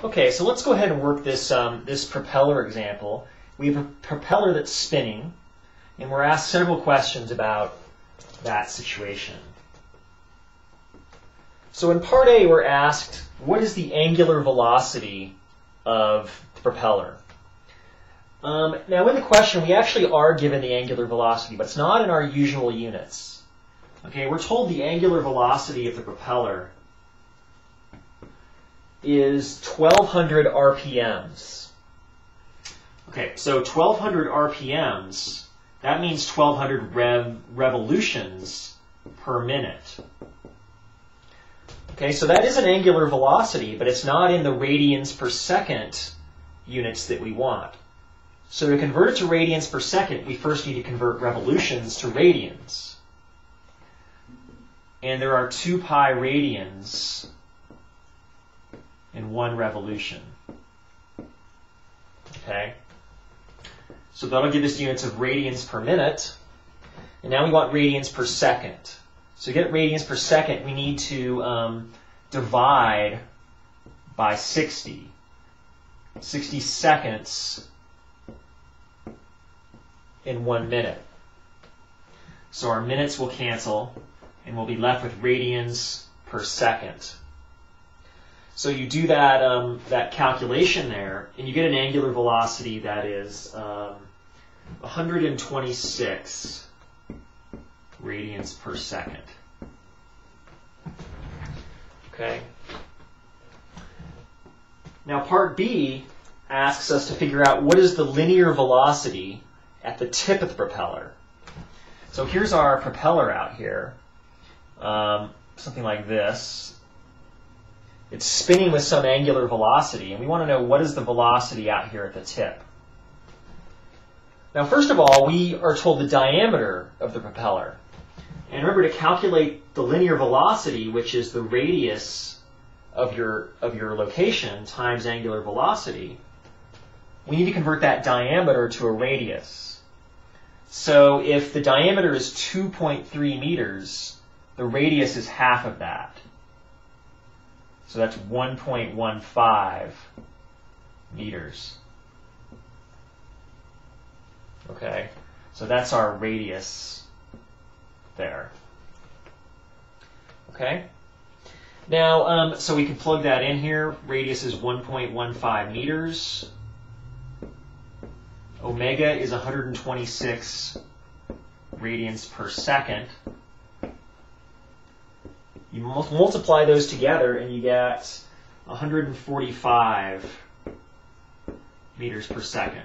Okay, so let's go ahead and work this, this propeller example. We have a propeller that's spinning, and we're asked several questions about that situation. So in part A, we're asked, what is the angular velocity of the propeller? Now in the question, we actually are given the angular velocity, but it's not in our usual units. Okay, we're told the angular velocity of the propeller is 1200 RPMs. Okay, so 1200 RPMs, that means 1200 revolutions per minute. Okay, so that is an angular velocity, but it's not in the radians per second units that we want. So to convert it to radians per second, we first need to convert revolutions to radians. And there are 2 pi radians in 1 revolution. Okay? So that'll give us units of radians per minute. And now we want radians per second. So to get radians per second, we need to divide by 60. 60 seconds in 1 minute. So our minutes will cancel, and we'll be left with radians per second. So you do that, that calculation there, and you get an angular velocity that is 126 radians per second. Okay. Now part B asks us to figure out what is the linear velocity at the tip of the propeller. So here's our propeller out here, something like this. It's spinning with some angular velocity, and we want to know what is the velocity out here at the tip. Now, first of all, we are told the diameter of the propeller. And remember, to calculate the linear velocity, which is the radius of your location times angular velocity, we need to convert that diameter to a radius. So if the diameter is 2.3 meters, the radius is half of that. So that's 1.15 meters. Okay, so that's our radius there. Okay, now so we can plug that in here. Radius is 1.15 meters. Omega is 126 radians per second. You multiply those together and you get 145 meters per second.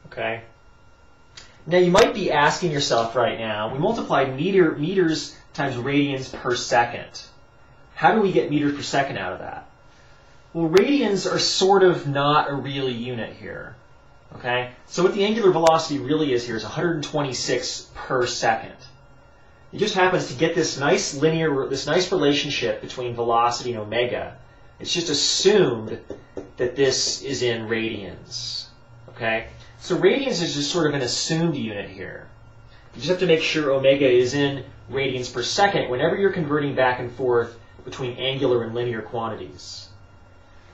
Okay? Now you might be asking yourself right now, we multiplied meters times radians per second. How do we get meters per second out of that? Well, radians are sort of not a real unit here. Okay? So what the angular velocity really is here is 126 per second. It just happens to get this nice relationship between velocity and omega. It's just assumed that this is in radians. Okay? So radians is just sort of an assumed unit here. You just have to make sure omega is in radians per second whenever you're converting back and forth between angular and linear quantities.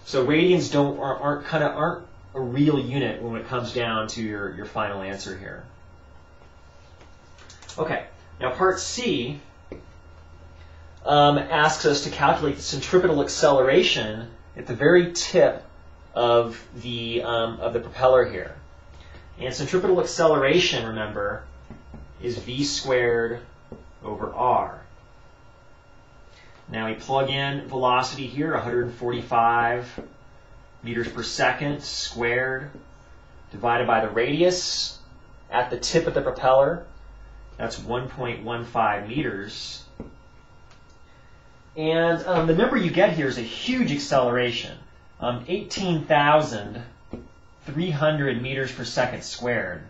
So radians aren't a real unit when it comes down to your final answer here. Okay, now part C asks us to calculate the centripetal acceleration at the very tip of the propeller here. And centripetal acceleration, remember, is v squared over r. Now we plug in velocity here, 145 meters per second squared, divided by the radius at the tip of the propeller. That's 1.15 meters. And the number you get here is a huge acceleration, 18,300 meters per second squared.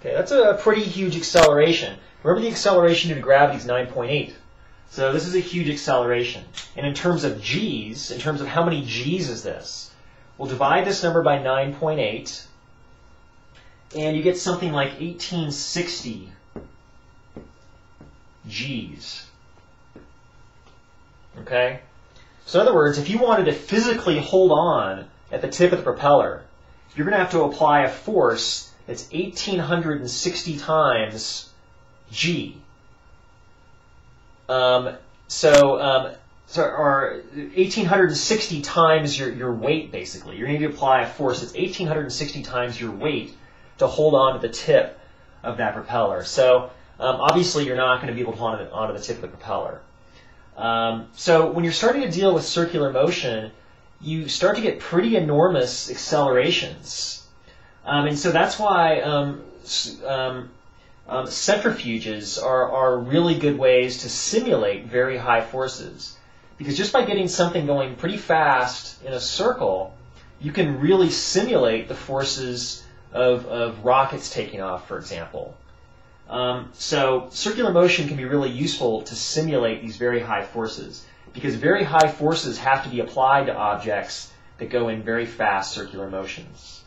Okay, that's a pretty huge acceleration. Remember, the acceleration due to gravity is 9.8. So this is a huge acceleration. And in terms of g's, in terms of how many g's is this, we'll divide this number by 9.8, and you get something like 1860 g's. Okay? So in other words, if you wanted to physically hold on at the tip of the propeller, you're going to have to apply a force that's 1,860 times G. Or 1,860 times your weight, basically. You're going to apply a force that's 1,860 times your weight to hold on to the tip of that propeller. So obviously you're not going to be able to hold onto the tip of the propeller. So when you're starting to deal with circular motion, you start to get pretty enormous accelerations. And so that's why centrifuges are really good ways to simulate very high forces. Because just by getting something going pretty fast in a circle, you can really simulate the forces of rockets taking off, for example. So circular motion can be really useful to simulate these very high forces, because very high forces have to be applied to objects that go in very fast circular motions.